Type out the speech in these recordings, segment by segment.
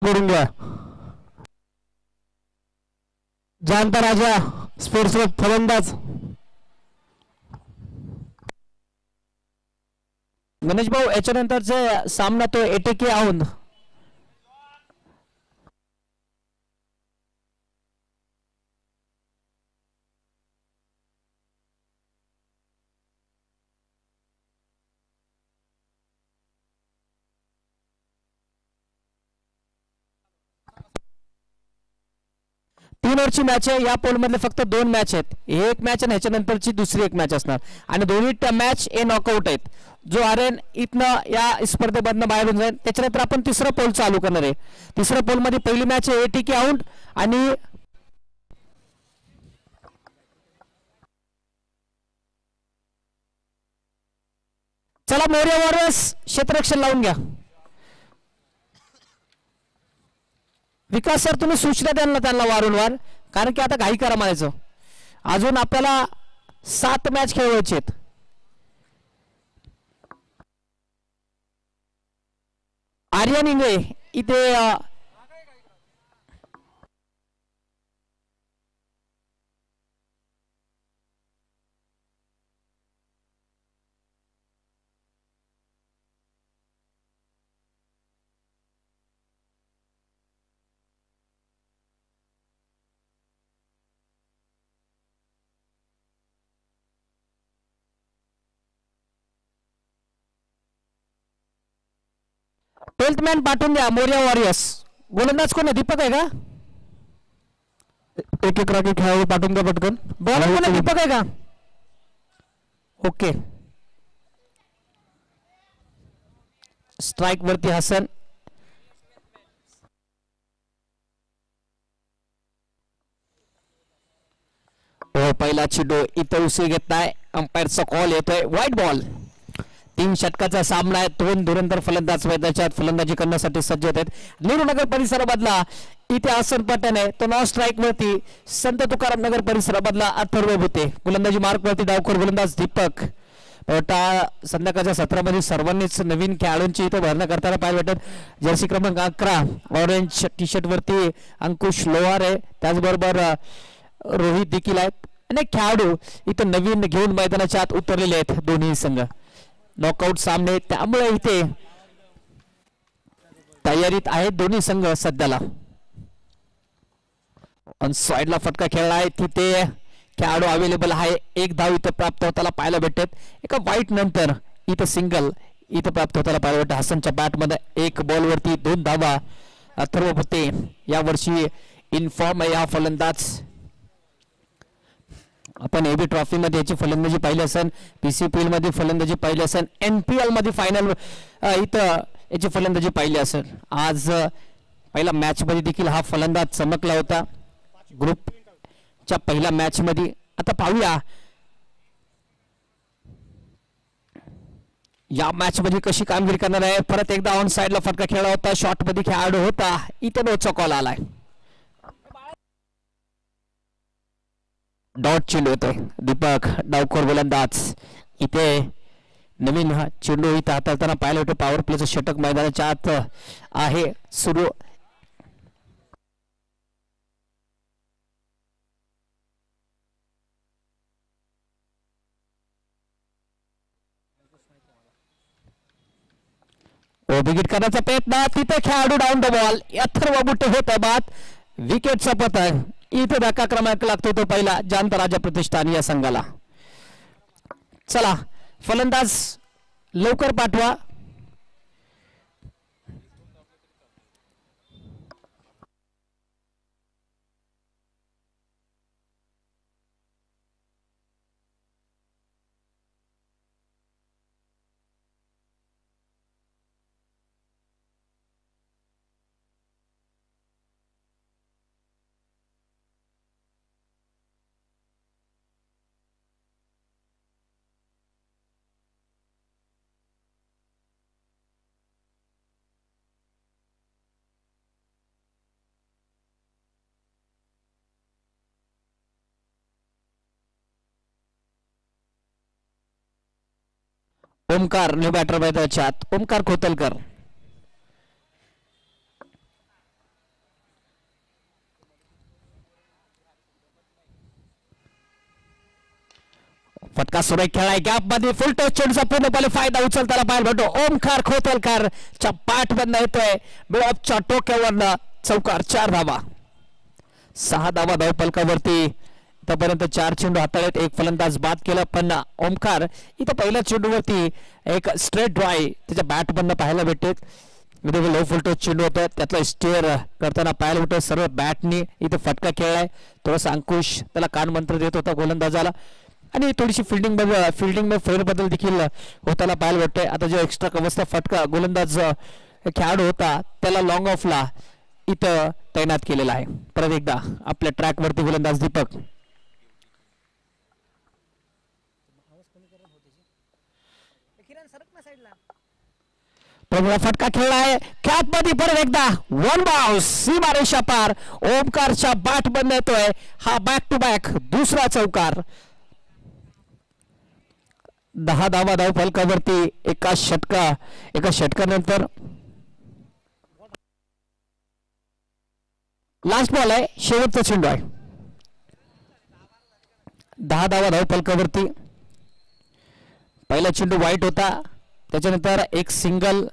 करून घ्या. जाणता राजा स्पोर्ट्स क्लब फलंदाज. गणेश भाऊ याच्यानंतरचा सामना तो एटेके औंध. तीन ओव्हरची मॅच आहे. या पोल मधले फक्त 2 मॅच आहेत. एक मॅच आणि ह्याच्यानंतरची दुसरी एक मॅच असणार आणि दोन्ही मॅच हे नॉकआउट आहेत. जो आर्यन इथनं या स्पर्धेमधनं बाहेर होऊन जाईल. त्याच्यानंतर आपण तिसरा पोल चालू करणार आहे. तिसऱ्या पोल मध्ये पहिली मॅच आहे एटीके औंध आणि चला मोर्या वॉरियर्स क्षेत्ररक्षण लावून घ्या. विकास सर तुम्ही सूचना द्याल ना त्यांना वारंवार, कारण की आता घाई करा म्हणायचं. अजून आपल्याला 7 मॅच खेळवायचे आहेत. आर्यन इंगळे इथे ट्वेल्थ मॅन पाठवून द्या. मोर्या वॉरियर्स गोलंदाज कोण आहे? दीपक आहे का? एक एक राखी खेळाडू पाठवून द्या पटकन. बॉल कोण आहे? दीपक आहे का? ओके. स्ट्राइक वरती हसन. हो पहिला चेंडू इथं उसळी घेतलाय. अंपायरचा कॉल येतोय व्हाईट बॉल. 3 षटकाचा सामना आहे. 2 धुरंधर फलंदाज मैदानात फलंदाजी करण्यासाठी सज्ज आहेत. नेहरूनगर परिसरामधला इथे हसन पठाण आहे. तो नॉन स्ट्राइक वरती. संत तुकाराम नगर परिसरामधला अथर्व भुते. गोलंदाजी मार्क वरती डावखोर गोलंदाज दीपक. संध्याकाळच्या सत्रामध्ये सर्वांनीच नवीन खेळाडूंची इथं भरणा करताना पाहायला भेटत. जर्सी क्रमांक 11 ऑरेंज टी शर्ट वरती अंकुश लोहार आहे. त्याचबरोबर रोहित देखील आहेत. अनेक खेळाडू इथं नवीन घेऊन मैदानाच्या आत उतरलेले आहेत. दोन्ही संघ नॉकआउट सामने, त्यामुळे इथे तयारीत आहेत दोन्ही संघ सध्याला. ऑन साइडला फटका खेळला आहे. तिथे खेळाडू अवेलेबल आहे. 1 धाव इथं प्राप्त होताना पाहायला भेटत. एका वाईट नंतर इथं सिंगल इथं प्राप्त होताना पाहायला भेटत. हसनच्या बॅट मध्ये 1 बॉल वरती 2 धावा. अथर्व भुते यावर्षी इनफॉर्म आहे. हा फलंदाज आपण एबी ट्रॉफी मध्ये याची फलंदाजी पाहिली असेल. पीसीपीएल मध्ये फलंदाजी पाहिली असेल. एनपीएल मध्ये फायनल इथं याची फलंदाजी पाहिली असेल. आज पहिल्या मॅच मध्ये देखील हा फलंदाज चमकला होता ग्रुपच्या पहिल्या मॅच मध्ये. आता पाहूया या मॅच मध्ये कशी कामगिरी करणार आहे. परत एकदा ऑन साइडला फटका खेळला होता. शॉट मध्ये खेळाडू होता. इथे नोचा कॉल आलाय. डॉट चेंडू येतोय. दीपक डावखोर गोलंदाज. इथे नवीन चेंडू इथं हाताळताना पाहायला होतं. पॉवर प्लेचं षटक मैदानाच्या आत आहे सुरू. विकेट करण्याचा प्रयत्न. तिथे खेळाडू डाऊन द बॉल. अथर्व भुते होत आहे बाद. विकेटचा पतन. इथे धक्का क्रमांक लागतो तो पहिला जाणता राजा प्रतिष्ठान या संघाला. चला फलंदाज लवकर पाठवा. ओमकार न्यू बॅटर मैदानाच्या आत. ओमकार खोतलकर. फटका सुरेख खेळाय गॅप मध्ये फुल टच चेंडूचा पूर्णपणे फायदा उचलताना पाहायला भेटतो. ओमकार खोतलकरच्या पाठ बंद येतोय मिडऑफच्या टोक्यावरनं चौकार. 4 धावा, 6 धावा धावफलकावरती. आतापर्यंत 4 चेंडू हाताळत एक फलंदाज बाद केला, पण ओमकार इथं पहिल्या चेंडूवरती एक स्ट्रेट ड्राय त्याच्या बॅट बंद पाहायला भेटते. लो फुलटोच चेंडू होतं, त्यातला स्टेअर करताना पाहायला भेटतं. सर्व बॅटनी इथे फटका खेळलाय. थोडासा अंकुश त्याला कान मंत्र देत होता गोलंदाजाला, आणि थोडीशी फिल्डिंग फेरबदल देखील होताना पाहायला भेटतोय. आता जो एक्स्ट्रा कव्हरचा फटका गोलंदाज खेळाडू होता त्याला लॉंग ऑफला इथं तैनात केलेला आहे. परत एकदा आपल्या ट्रॅकवरती गोलंदाज दीपक. फटका खेळला आहे कॅप मध्ये. परत एकदा वन बाउन्स सीमारेषा पार. ओमकारच्या बॅट बंद येतोय. हा बॅक टू बॅक दुसरा चौकार. 10 धावा धाव फलकावरती एका षटकानंतर. लास्ट बॉल आहे, शेवटचा चेंडू आहे. 10 धावा धाव फलकावरती. पहिला चेंडू वाईट होता, त्याच्यानंतर एक सिंगल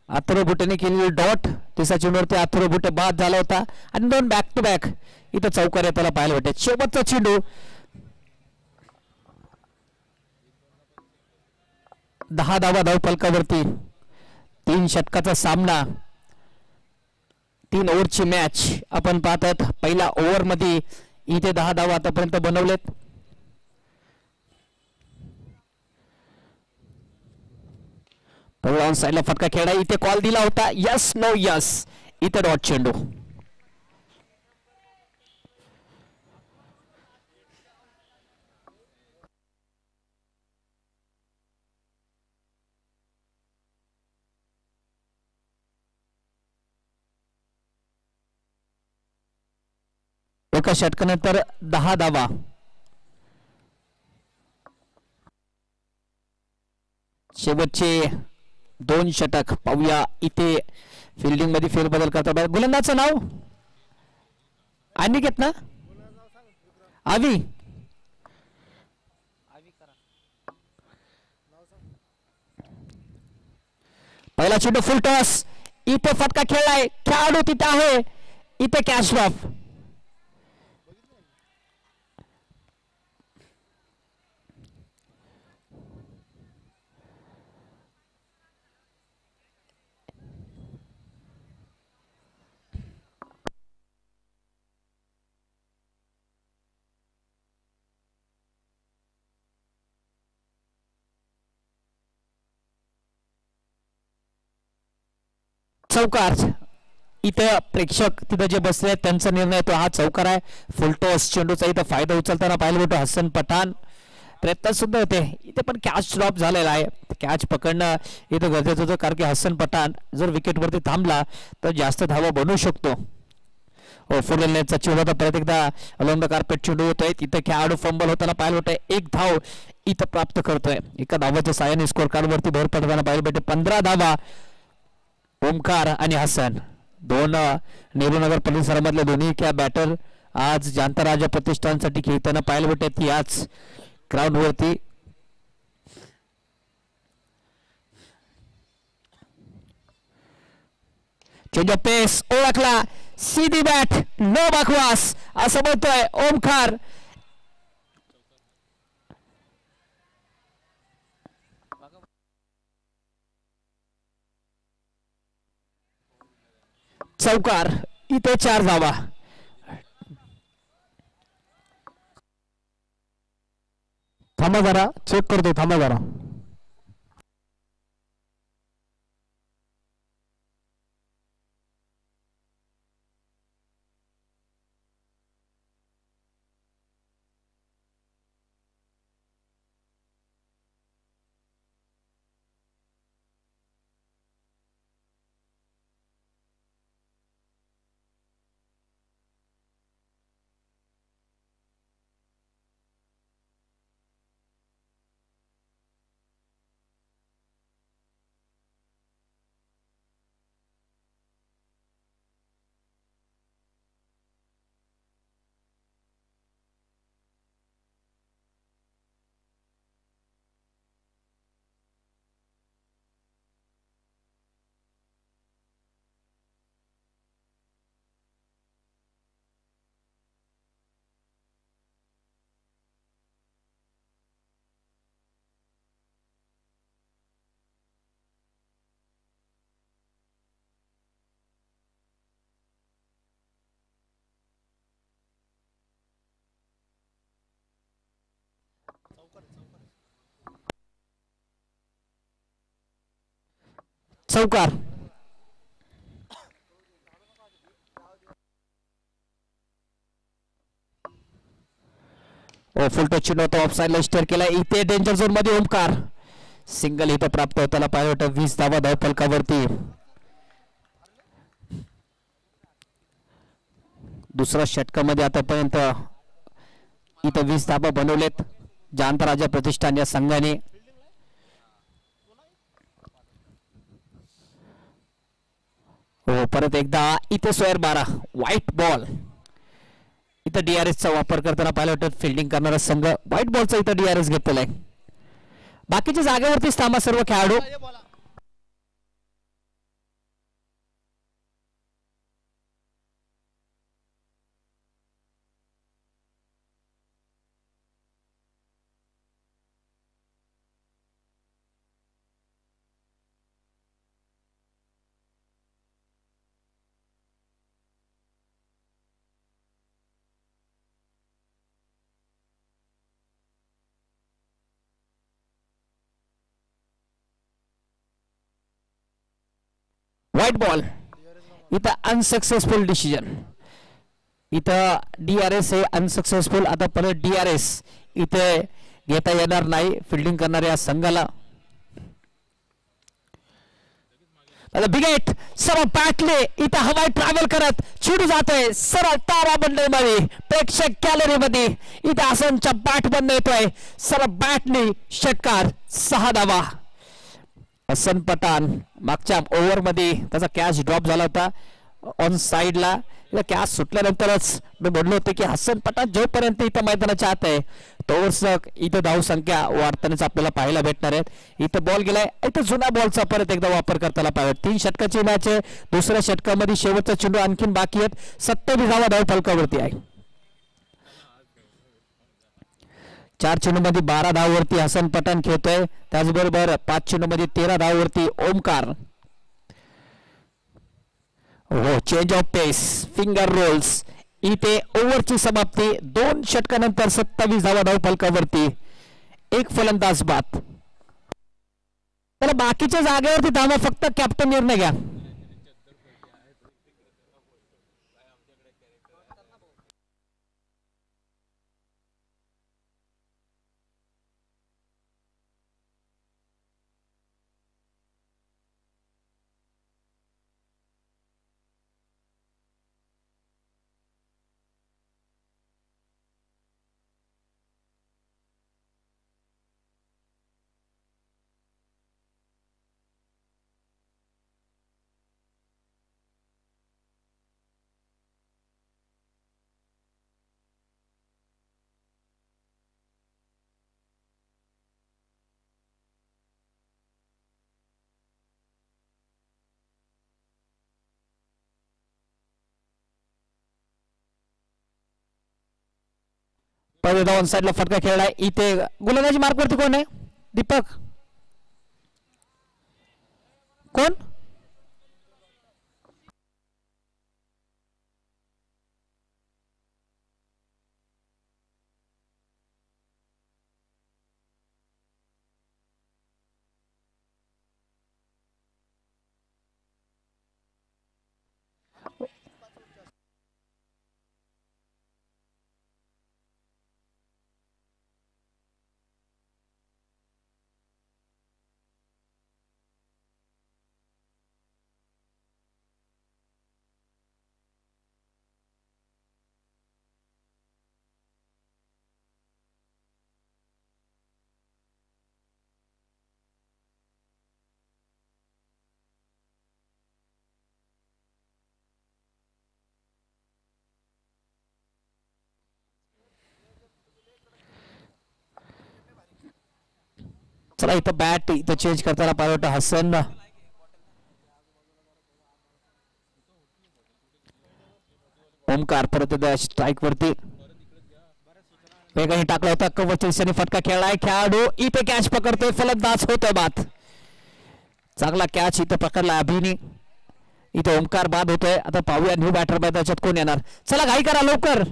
अथर्व बुटेने केलेली डॉट. तिसऱ्या चेंडूवरती अथर्व बुटे बाद झाला होता, आणि 2 बॅक टू बॅक इथं चौकार येताना पाहायला भेटते. शेवटचा चेंडू. 10 धावा धाव फलकावरती. 3 षटकाचा सामना, 3 ओव्हरची मॅच आपण पाहतात. पहिल्या ओव्हर मध्ये इथे 10 धावा आतापर्यंत बनवलेत. ऑन साइडला फटका खेळा. इथे कॉल दिला होता, यस नो यस. इथे डॉट चेंडू. एका षटकानंतर 10 धावा. शेवटचे 2 षटक पाहूया. इथे फिल्डिंग मध्ये फेरबदल करता. गोलंदाजचं नाव अनिकेत ना? आवी. पहिला चेंडू फुल टॉस. इथे फटका खेळलाय, खेळाडू तिथे आहे. इथे कॅच ड्रॉप. चौकार. इथं प्रेक्षक तिथं जे बसले आहेत त्यांचा निर्णय तो हा चौकार आहे. फुलटॉस चेंडूचा इथं फायदा उचलताना पाहायला भेटतो हसन पठाण. प्रयत्न सुद्धा होते इथे, पण कॅच ड्रॉप झालेला आहे. कॅच पकडणं इथं गरजेचं होतं, कारण की हसन पठाण जर विकेटवरती थांबला तर जास्त धावा बनवू शकतो. नेटचा चेंडू होता. परत एकदा अलोंग द कार्पेट चेंडू होतोय. तिथे खेळाडू फंबल होताना पाहायला भेटतोय. 1 धाव इथं प्राप्त करतोय. एका धावाच्या साहाय्याने स्कोर कार्ड वरती भर पडताना पाहायला भेटते. 15 धावा. ओमकार आणि हसन, 2 नेहरूनगर परिसरामधले दोन्ही क्या बॅटर आज जानता राजा प्रतिष्ठानसाठी खेळताना पाहायला भेटत याच ग्राउंड वरती. चेंज ऑफ पेस ओळखला. सीधी बॅट, नो बकवास असं म्हणतोय ओमकार. चौकार. इथे 4 धावा. थांबा जरा, चेक करतो, थांबा जरा. चौकार. फुल टच चेंडू होता ऑफ साइडला स्टेअर केला. इथे डेंजर झोन मध्ये ओमकार. सिंगल इथं प्राप्त होताना पाहिलं होतं. 20 धावा धावफलकावरती. दुसऱ्या षटकामध्ये आतापर्यंत इथं 20 धावा बनवलेत जांतराजा प्रतिष्ठान या संघाने. हो परत एकदा इथे स्क्वेअर 12 व्हाईट बॉल. इथं DRS चा वापर करताना पाहिलं होतं फिल्डिंग करणारा संघ व्हाईट बॉलचा इथं DRS घेतलेला आहे. बाकीच्या जागेवरतीच थांबा सर्व खेळाडू. White ball. इथं अनसक्सेसफुल डिसिजन. इथं DRS हे अनसक्सेसफुल. आता परत DRS इथे घेता येणार नाही फिल्डिंग करणाऱ्या संघाला. बिगेट सरळ पॅटले इथं हवाई ट्रॅव्हल करत चिडू जातोय सरळ तारा मंडळमध्ये प्रेक्षक गॅलरी मध्ये. इथं हसनच्या बॅट बंद येतोय सरळ बॅटने षटकार. 6 धावा. हसन पठाण मागच्या ओव्हर मध्ये त्याचा कॅच ड्रॉप झाला होता ऑन साइडला. कॅच सुटल्यानंतरच मी म्हणलो होतो की हसन पठाण जोपर्यंत इथं मैदानाच्या आत आहे तोवर इथं धावसंख्या वाढतानाच आपल्याला पाहायला भेटणार आहेत. इथं बॉल गेलाय. इथं जुना बॉलचा परत एकदा वापर करताना पाहिजे. 3 षटकाची मॅच आहे. दुसऱ्या षटकामध्ये शेवटचा चेंडू आणखीन बाकी आहेत. 27 धावा धावफलकावरती आहे. 4 चेंडूमध्ये 12 धावावरती हसन पठाण खेळतोय. त्याचबरोबर 5 चेंडूमध्ये 13 धावावरती ओमकार. हो change of pace finger rolls. इथे ओव्हरची समाप्ती. 2 षटकानंतर 27 धावा धावफलकावरती. 1 फलंदाज बाद. त्याला बाकीच्या जागेवरती धावा फक्त कॅप्टन निर्णय घ्या. पहिले डाऊन साइडला फटका खेळलाय. इथे गोलंदाजी मार्कवरती कोण आहे? दीपक कोण? चला इथं बॅट इथं चेंज करताना पाहिलं हसन. ओमकार परत स्ट्राईक वरती वेगाने टाकला होता. कव्हरच्या दिशेने फटका खेळलाय. खेळाडू इथे कॅच पकडतोय. फलंदाज होतोय बाद. चांगला कॅच इथं पकडला अभिनी. इथे ओमकार बाद होतोय. आता पाहूया न्यू बॅटर मैदानात कोण येणार. चला घाई करा लवकर.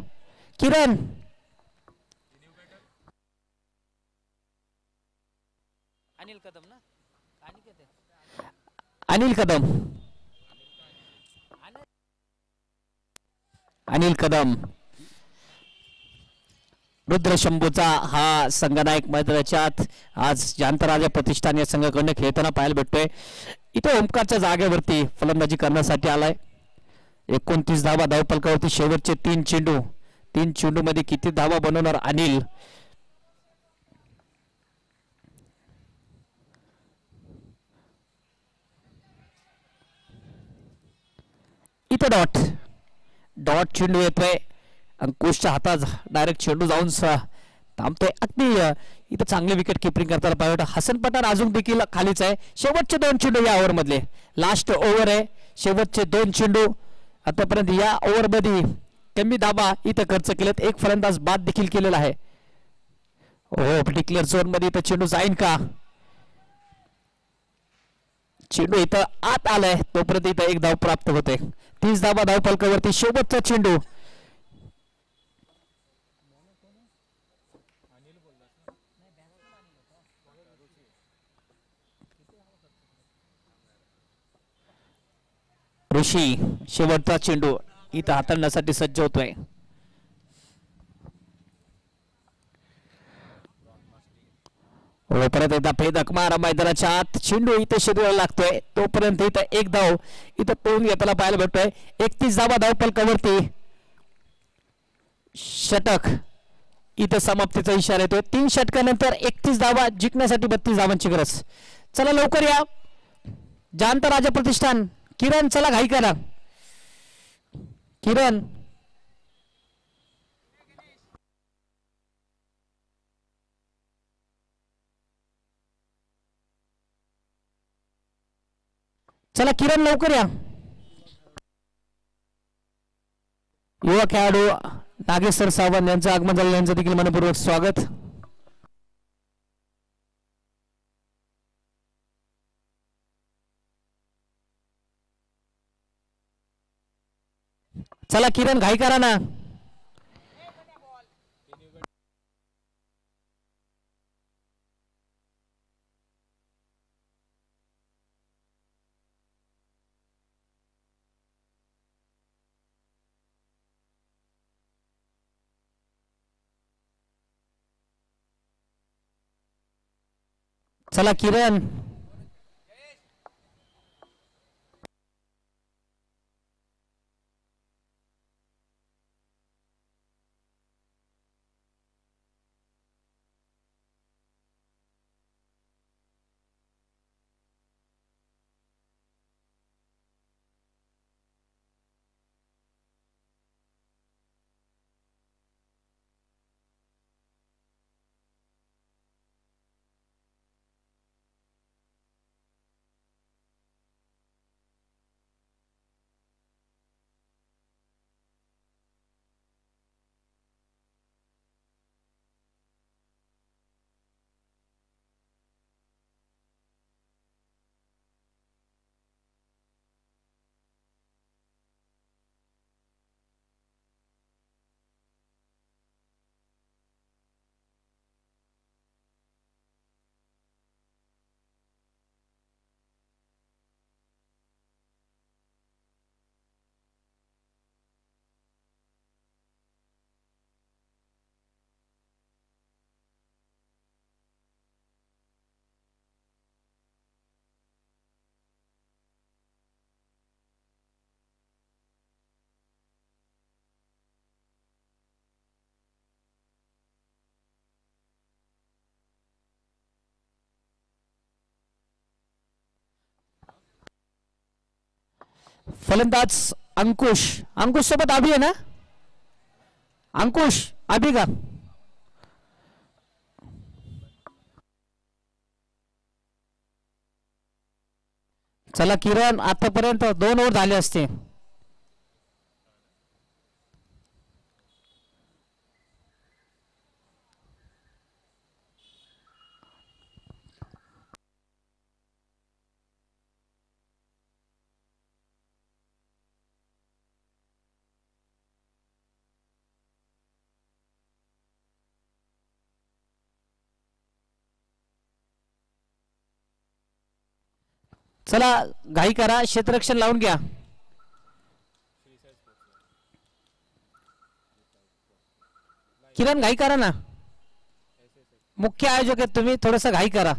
किरण अनिल कदम ना अनिल कदम. अनिल कदम रुद्रशंभूचा हा संघनायक मैदानाच्यात आज जांतराजा प्रतिष्ठान या संघाकडून खेळताना पाहायला भेटतोय. इथे ओमकारच्या जागेवरती फलंदाजी करण्यासाठी आलाय. 29 धावा धावपलकावरती शेवटचे 3 चेंडू मध्ये किती धावा बनवणार अनिल. इथे डॉट चेंडू येतोय. अंकुशच्या हातात डायरेक्ट चेंडू जाऊन थांबतोय. अगदी इथं चांगली विकेट किपिंग करताना पाहिजे. हसन पठाण अजून देखील खालीच आहे. शेवटचे 2 चेंडू या ओव्हर मधले, लास्ट ओव्हर आहे. शेवटचे 2 चेंडू आतापर्यंत या ओव्हर मध्ये कमी धाबा इथं खर्च केलेत. एक फलंदाज बाद देखील केलेला आहे. हो, डिक्लेअर झोन मध्ये इथं चेंडू जाईन का. चेंडू इथं आत आलाय तोपर्यंत इथं 1 धाव प्राप्त होते. 30 धावा धावपलकावरती शेवटचा चेंडू. ऋषी शेवटचा चेंडू इथं हाताळण्यासाठी सज्ज होतोय. परत एकदा फेदक मारा मैदानाच्या आत. चेंडू इथे शरीराला लागतोय तोपर्यंत इथं 1 धाव इथं पळून घेताना पाहायला भेटतोय. 31 धावा धावपलकावरती षटक इथं समाप्तीचा इशारा येतोय. 3 षटकानंतर 31 धावा जिंकण्यासाठी 32 धावांची गरज. चला लवकर या जांतराजा प्रतिष्ठान. किरण चला घाई करा. किरण चला किरण लवकर या. युवा खेळाडू नागेश्वर सावंत यांचं आगमन झालं. यांचं देखील मनपूर्वक स्वागत. चला किरण घाई करा ना. चला किरण. फलंदाज अंकुश. अंकुश सोबत अभि आहे ना. अंकुश अभि का. चला किरण आतापर्यंत 2 ओव्हर झाले असते. चला घाई करा, क्षेत्ररक्षण लावून घ्या. किरण घाई करा ना, मुख्य आयोजक आहेत तुम्ही, थोडस घाई करा.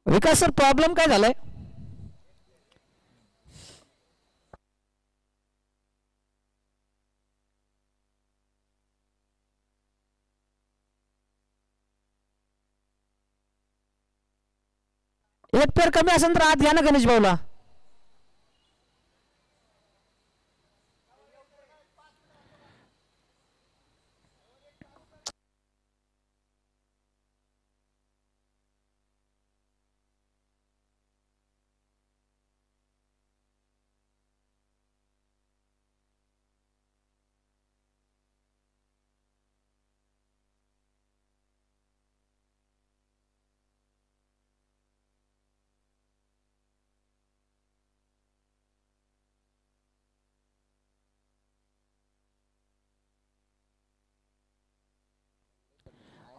विकास सर, प्रॉब्लेम काय झालाय? एक पेअर कमी असेल तर आत घ्या ना गणेश भाऊला.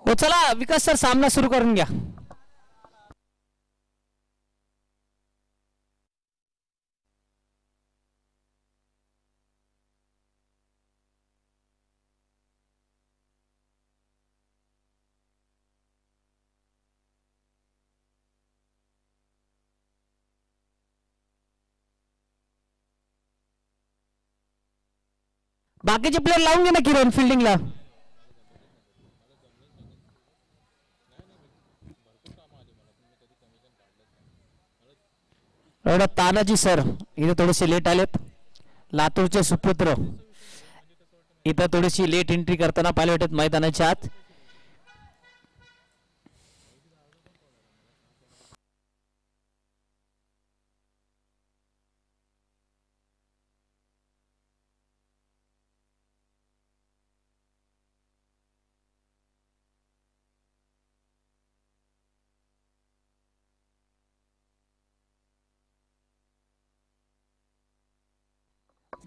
हो चला विकास सर, सामना सुरू करून घ्या. बाकीचे प्लेयर लावून घे ना किरण फिल्डिंगला. एवढा तानाजी सर इथे थोडेसे लेट आलेत. लातूरचे सुपुत्र इथं थोडीशी लेट एंट्री करताना पाहिले वाटत मैदानाच्या आत.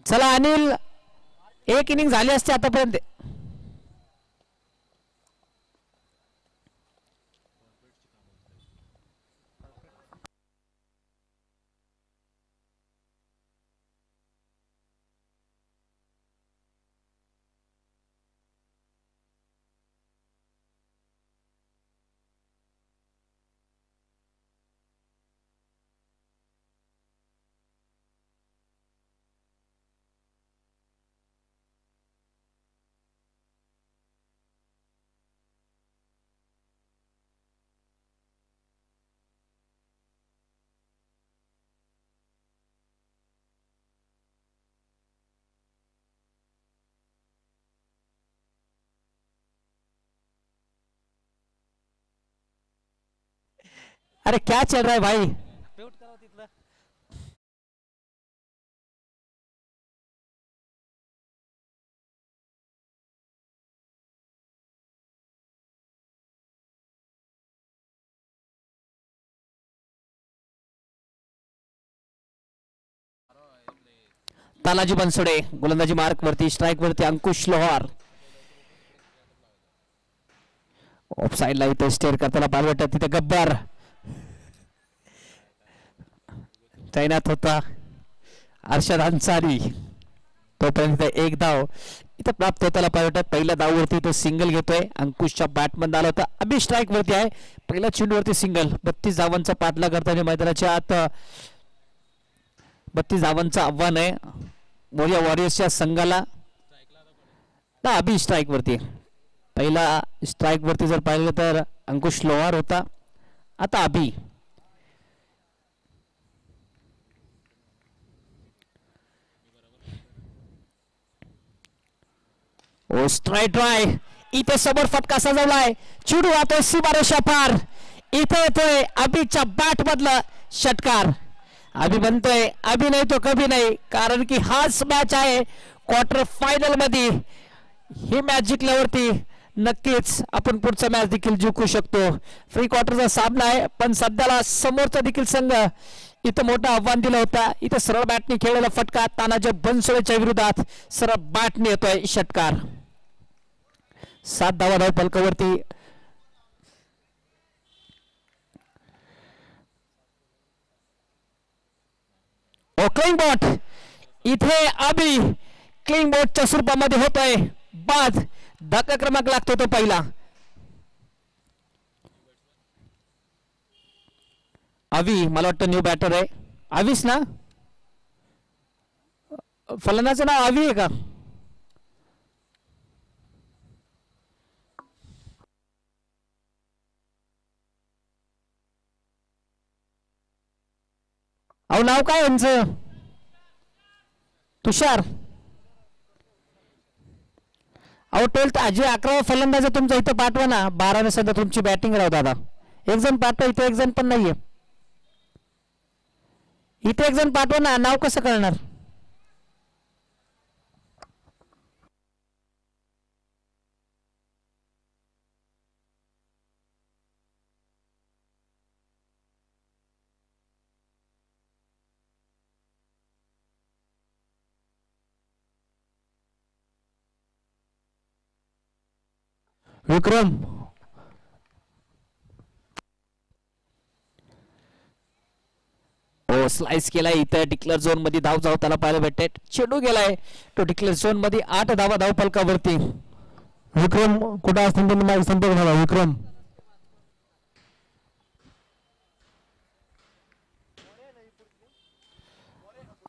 चला अनिल, एक इनिंग झाली असते आतापर्यंत. अरे क्या चल रहा है भाई? तानाजी बनसोडे गोलंदाजी मार्क वरती, स्ट्राइक वरती अंकुश लोहार. ऑफ साइडला इथे स्टेअर करताना पाहायला वाटत तिथे गब्बर तैनात होता. अर्षद अन्सारी तोपर्यंत एक धाव इथं प्राप्त होताना पाहायला वाटत. पहिल्या धाववरती तो सिंगल घेतोय. अंकुशच्या बॅटमध्ये आला होता. अभि स्ट्राइक वरती आहे. पहिल्या चेंडूवरती सिंगल. 32 धावांचा पाठला करताना मैदानाच्या आत 32 धावांचं आव्हान आहे मोरिया वॉरियर्सच्या संघाला. अभि स्ट्राइक वरती. पहिला स्ट्राइक वरती जर पाहिलं तर अंकुश लोहार होता. आता अभि. ओ स्ट्राइक ड्राय. इथे समोर फटका सजवलाय. चेंडू वाहतोय सीमारेषा पार. इथे येतोय अभिच्या बॅट मधला षटकार. अभि म्हणतोय अभि नाही तो कभी नाही, कारण की हाच मॅच आहे क्वार्टर फायनल मध्ये. ही मॅच जिंकल्यावरती नक्कीच आपण पुढचा मॅच देखील जिंकू शकतो. फ्री क्वार्टरचा सामना आहे, पण सध्याला समोरचा देखील संघ इथं मोठं आव्हान दिलं होता. इथं सरळ बॅटने खेळलेला फटका तानाजी बनसोडेच्या विरोधात सरळ बॅटने येतोय षटकार. 7 धावा धाव फलकावरती. क्लिंग बॉट इथे अभि क्लिंग बॉटच्या स्वरूपामध्ये होतोय बाद. धक्का क्रमांक लागतो तो पहिला. अवी मला वाटतं न्यू बॅटर आहे. अवीस ना, फलंदाचं नाव अवी आहे का? अहो नाव काय यांचं? तुषार. अहो 11वा फलंदाज तुमचा इथं पाठवा ना. 12 सध्या तुमची बॅटिंग राहू दादा. एक जण पाठवा, इथे एक जण पण नाहीये. इथे एक जण पाठवा ना, नाव कसं कळणार? विक्रम. स्लाइस केलाय. इथं डिक्लेअर झोन मध्ये धाव जाऊ त्याला पाहायला भेटते. चेंडू गेलाय तो डिक्लेअर झोन मध्ये. 8 धावा धाव फलकावरती. विक्रम कुठं असतील त्यांनी माझा संपर्क झाला. विक्रम.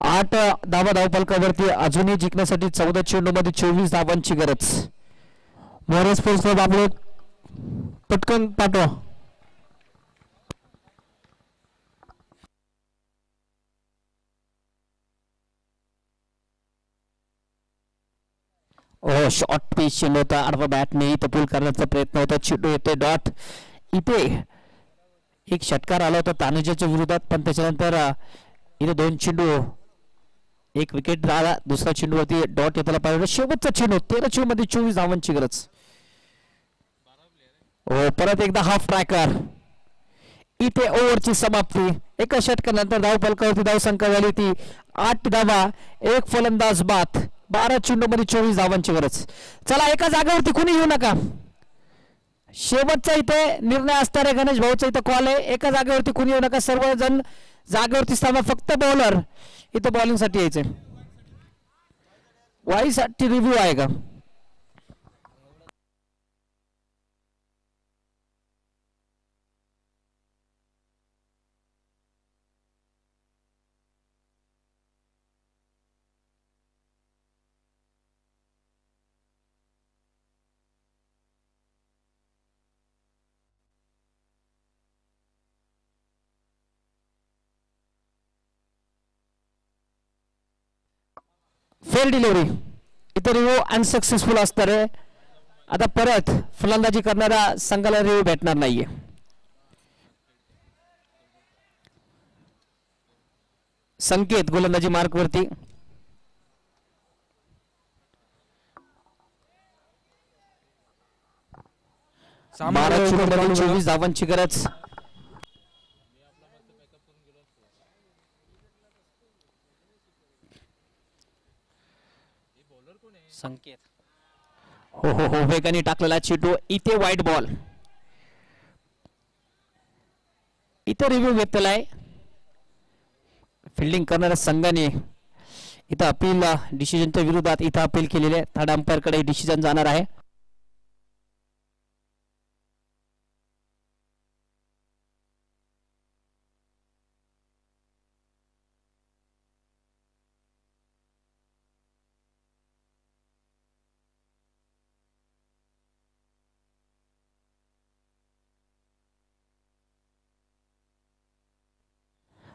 आठ धावा धाव फलकावरती. अजूनही जिंकण्यासाठी 14 चेंडू मध्ये 24 धावांची गरज. मोरे स्पोर्ट्स क्लब आपले पटकन पाठवा. शॉर्ट पिच चेंडू होता. आडवा बॅटने इथं पूल करण्याचा प्रयत्न होता. चेंडू येते डॉट. इथे एक षटकार आला होता तानुजाच्या विरोधात, पण त्याच्यानंतर इथे 2 चेंडू, एक विकेट राहिला. दुसरा चेंडूवरती डॉट येताना पाहिजे. शेवटचा चेंडू 13 चेंडू मध्ये 24 धावांची गरज. परत एकदा हाफ ट्रॅकर. इथे ओव्हरची समाप्ती. एका षटकानंतर धाव फलकावरती धाव संख्या झाली ती 8 धावा. एक फलंदाज बाद. 12 चेंडू मध्ये 24 धावांची गरज. चला एका जागेवरती कुणी येऊ नका. शेवटचा इथे निर्णय असणार आहे. गणेश भाऊचा इथे कॉल आहे. एका जागेवरती कुणी येऊ नका. सर्वजण जागेवरती थांबा. फक्त बॉलर इथे बॉलिंग साठी यायचे. वाई साठी रिव्ह्यू आहे का? Fail delivery. इतर रिव्ह्यू अनसक्सेसफुल असणार आहे. आता परत फलंदाजी करणारा संघाला रिव्ह्यू भेटणार नाहीये. संकेत गोलंदाजी मार्क वरती. 12 चेंडू मध्ये 24 धावांची गरज. संकेत हो वेगाने टाकलेला चेंडू. इथे वाईट बॉल. इथे रिव्ह्यू घेतलाय. फिल्डिंग करणाऱ्या संघाने इथं अपील डिसिजनच्या विरोधात इथं अपील केलेले. थर्ड अंपायर कडे डिसिजन जाणार आहे.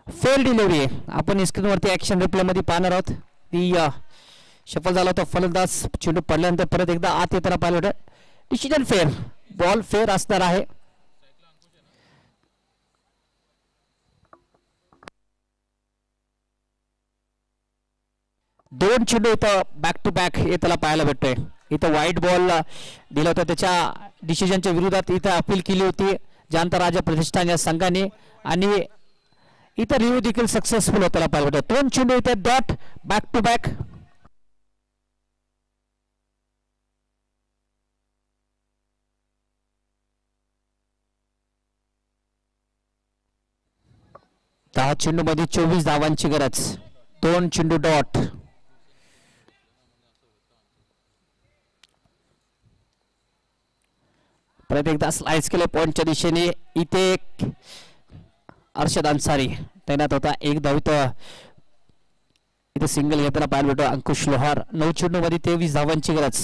फेल डिलिव्हरी आहे. आपण स्क्रीनवरती ऍक्शन रिप्ले मध्ये पाहणार आहोत. ती सफल झाला होता फलंदाज. चेंडू पडल्यानंतर परत एकदा आत येताना पाहिलं होतं. Decision fair. बॉल फेअर असणार आहे. दोन चेंडू इथं बॅक टू बॅक येताना पाहायला भेटतोय. इथं व्हाईट बॉल दिला होता, त्याच्या डिसिजनच्या विरोधात इथं अपील केली होती जानता राजा प्रतिष्ठान या संघाने, आणि इथं रिव्ह्यू देखील सक्सेसफुल होताना पाहिजे होतं. 2 चेंडू इथे डॉट बॅक टू बॅक. दहा चेंडू मध्ये 24 धावांची गरज. 2 चेंडू डॉट. परत एकदा स्लाइस केले पॉइंटच्या दिशेने. इथे अर्षद अन्सारी तैनात होता. एक धाव इथे सिंगल घेताना पाहायला भेटतो अंकुश लोहार. 9 चेंडू मध्ये 23 धावांची गरज.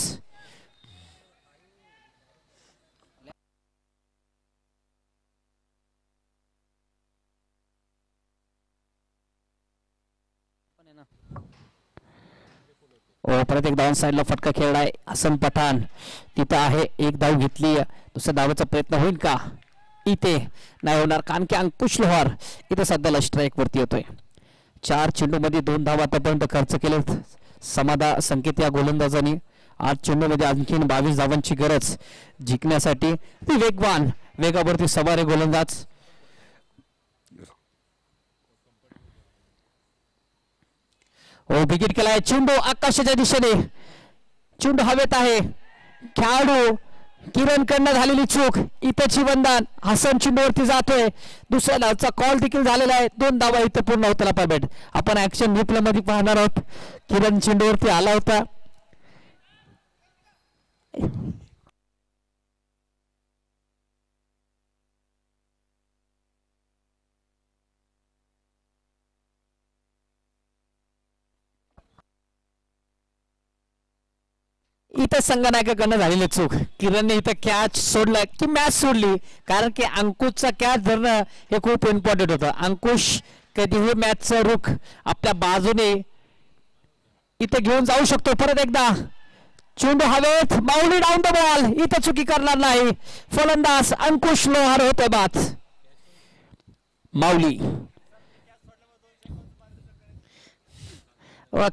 परत एक डाऊन साइडला फटका खेळलाय हसन पठाण. तिथं आहे, एक धाव घेतली. दुसऱ्या धावाचा प्रयत्न होईल का? इथे नाही होणार, कारण की अंकुश लोहार इथे सध्याला स्ट्राईक वरती येतोय. 4 चेंडू मध्ये 2 धावा आतापर्यंत खर्च केले समाधा संकेत या गोलंदाजांनी. 8 चेंडू मध्ये आणखीन 22 धावांची गरज जिंकण्यासाठी. ती वेगवान, वेगावरती सवार गोलंदाज. विकेट केलाय. चेंडू आकाशाच्या दिशेने, चेंडू हवेत आहे. खेळाडू किरण कडनं झालेली चूक. इथे चिवंदन हसन चेंडूवरती जातोय. दुसऱ्या धावचा कॉल देखील झालेला आहे. 2 धावा इथे पूर्ण होताना पाहिजे. आपण ऍक्शन रिप्ले मध्ये पाहणार आहोत. किरण चेंडूवरती आला होता. इथं संघनायकाकडनं झालेली चूक. किरणने इथं कॅच सोडला की मॅच सोडली, कारण की अंकुशचा कॅच धरणं हे खूप इम्पॉर्टंट होतं. अंकुश कधीही मॅचचा रुख आपल्या बाजूने इथे घेऊन जाऊ शकतो. परत एकदा चेंडू हवेत. माऊली डाऊन द बॉल. इथं चुकी करणार नाही फलंदाज अंकुश लोहार होते बाद. माऊली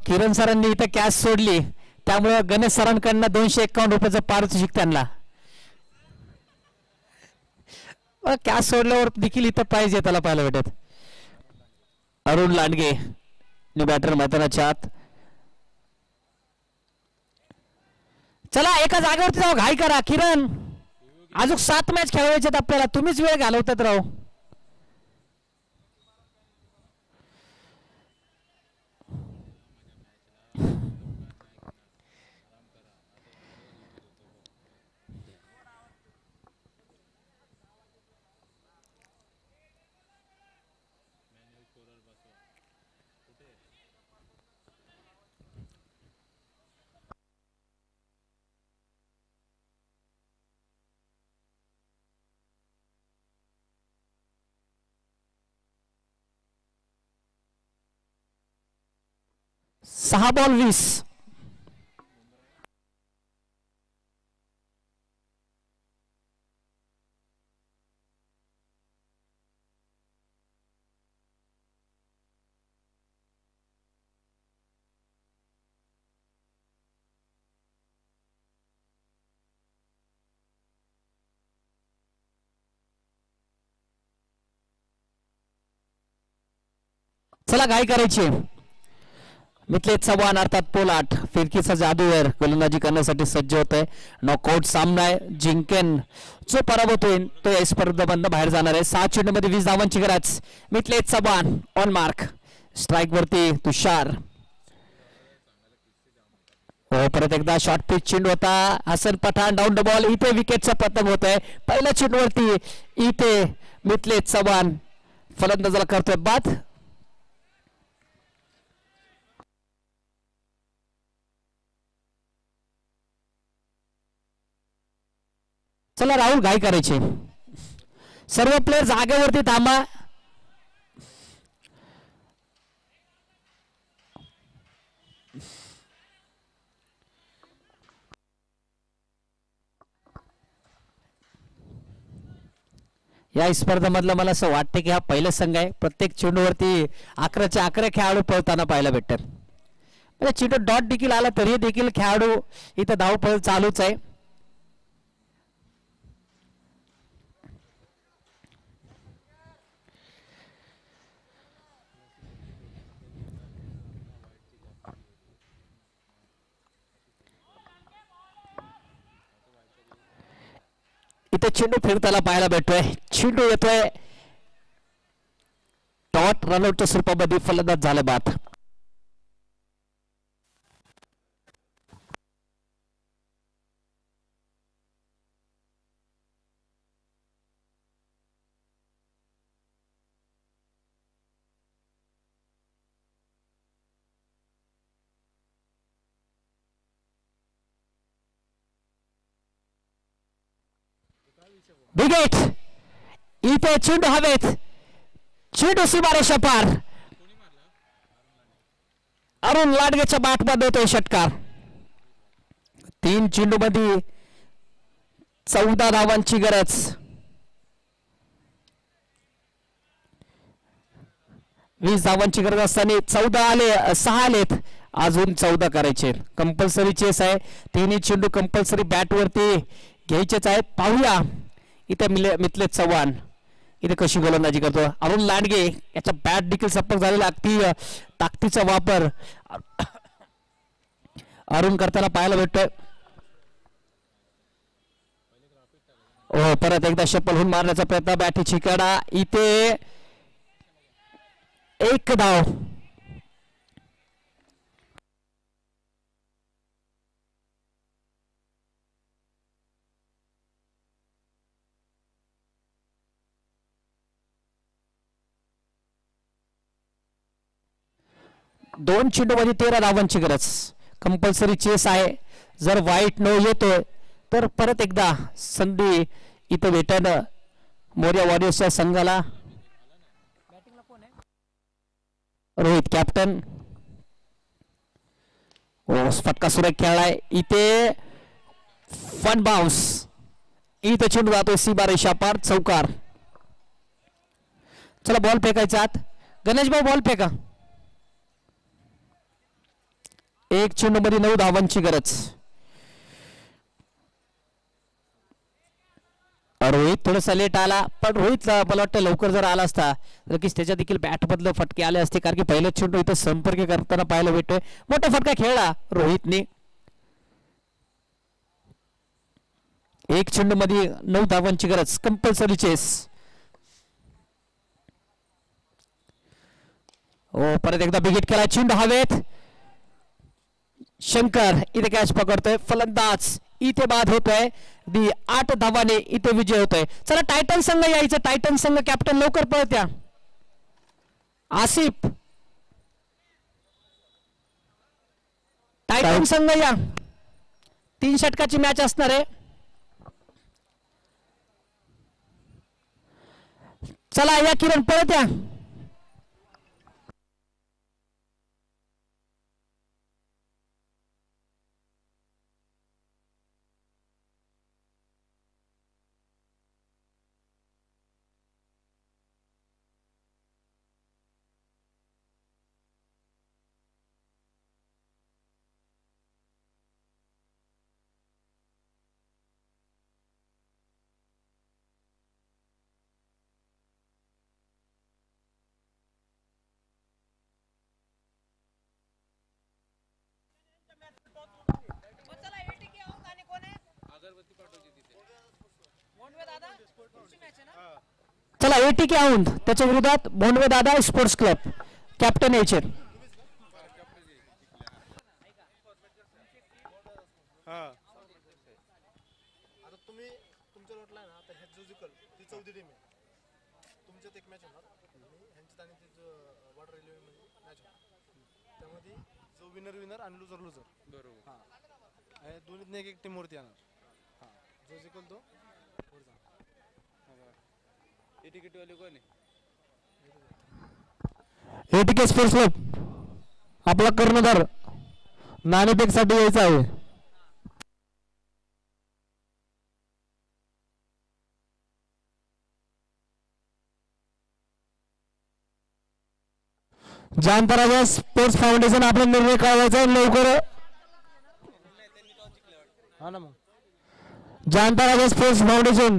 किरण सरांनी इथं कॅच सोडली, त्यामुळे गणेश सरांकडनं 251 रुपयाचं पारितोषिक त्यांना. कॅच सोडल्यावर देखील इथं प्राइज येताना पाहायला भेटत. अरुण लांडगे न्यू बॅटर मैदानाच्या आत. चला एका जागेवरती जाऊ, घाई करा. किरण अजून 7 मॅच खेळवायचे आपल्याला, तुम्हीच वेळ घालवतात राव. सहा बॉल 20. चला घाई करायची. मिथलेश चव्हाण अर्थात पोलाट फिरकीचा जादूवर गोलंदाजी करण्यासाठी सज्ज होत आहे. नॉकआउट सामना आहे. जिंकेन जो पराभूत होईल तो या स्पर्धेबंद बाहेर जाणार आहे. 6 चेंडू मध्ये 20 धावांची गरज. Mithlesh Chavan on mark. Strike वरती तुषार. परत एकदा शॉर्ट पिच चेंडू होता. Hasan Pathan down the ball. इथे विकेटचा पतंग होत आहे. पहिल्या चेंडूवरती इथे मिथलेश चव्हाण फलंदाजाला करतोय बाद. चला राहुल घाई करायचे. सर्व प्लेयर जागेवरती थांबा. या स्पर्धेमधलं मला असं वाटतं की हा पहिला संघ आहे. प्रत्येक चेंडूवरती 11च्या 11 खेळाडू पळताना पाहायला भेटतात. म्हणजे चेंडू डॉट देखील आला तरी देखील खेळाडू इथं धावपळ चालूच आहे. इथे चेंडू फिरताना पाहायला भेटतोय. चेंडू येतोय डॉट रनआउटच्या स्वरूपामध्ये फलंदाज झाले बाद. विकेट. इथे चेंडू हवेत. चेंडू सीमारेषा पार. अरुण लांडगेच्या बॅटमध्ये येतोय षटकार. 3 चेंडू मध्ये 14 धावांची गरज. वीस धावांची गरज असताना 14 आले, 6 आलेत, अजून 14 करायचे. कंपल्सरी चेस आहे. 3 चेंडू कंपल्सरी बॅट वरती घ्यायचेच आहेत. पाहूया इथे मिथलेश चव्हाण इथे कशी गोलंदाजी करतो. अरुण लांडगे याचा बॅट देखील संपर्क झालेला. अगदी ताकदीचा वापर अरुण करताना पाहायला भेटतोय. हो, परत एकदा शपल होऊन मारण्याचा प्रयत्न. बॅटीची कडा. इथे 1 धाव. दोन चेंडू मध्ये 13 धावांची गरज. कंपल्सरी चेस आहे. जर वाईट न येतोय तर परत एकदा संधी इथे भेटणं मोर्या वॉरियर्सच्या संघाला. रोहित कॅप्टन. फटका सुरेख खेळलाय. इथे फन बाउन्स. इथे चेंडू जातोय सीमारेषा पार. चौकार. चला बॉल फेकायचा आत. गणेश भाऊ बॉल फेका. 1 चेंडू मध्ये 9 धावांची गरज. रोहित थोडासा लेट आला, पण रोहित मला वाटतं लवकर जर आला असता तर की त्याच्या देखील बॅट मधले फटके आले असते. कारण की पहिलेच चेंडू इथं संपर्क करताना पाहायला भेटतोय. मोठा फटका खेळला रोहितने. 1 चेंडू मध्ये 9 धावांची गरज. Compulsory chess. परत एकदा बिगिट केला. चेंडू हवेत. शंकर इथे कॅच पकडतोय. फलंदाज इथे बाद होतोय. 8 धावाने इथे विजय होतोय. चला टायटन संघ यायचं. टायटन संघ कॅप्टन लवकर पळत्या. आसिफ टायटन संघ या. 3 षटकाची मॅच असणार आहे. चला या किरण पळत्या. चला एटीके औंध त्याच्या विरोधात भोंडवे दादा स्पोर्ट्स क्लब कॅप्टन यायचे. आता तुम्ही तुमच्या लोटला ना आता ह्यात जो जिकल ती 14 टीम आहे. तुमच्यात एक मॅच होणार ह्यांच्यात आणि तिचं वॉटर रेल्वे मध्ये मॅच होणार. त्यामध्ये जो विनर आणि लुजर बरोबर. हां दोन्हीतनं एक टीम वरती येणार. हां जो जिकल तो वर जाणार. हे तिकीटवाले कोण आहे? एटीके स्पोर्ट्स क्लब आपला कर्णधार नाणेफेक साठी यायचा आहे. जांताराजा स्पोर्ट्स फाउंडेशन आपला निर्णय कळवायचा आहे लवकर. हा ना मग जांताराजा स्पोर्ट्स फाउंडेशन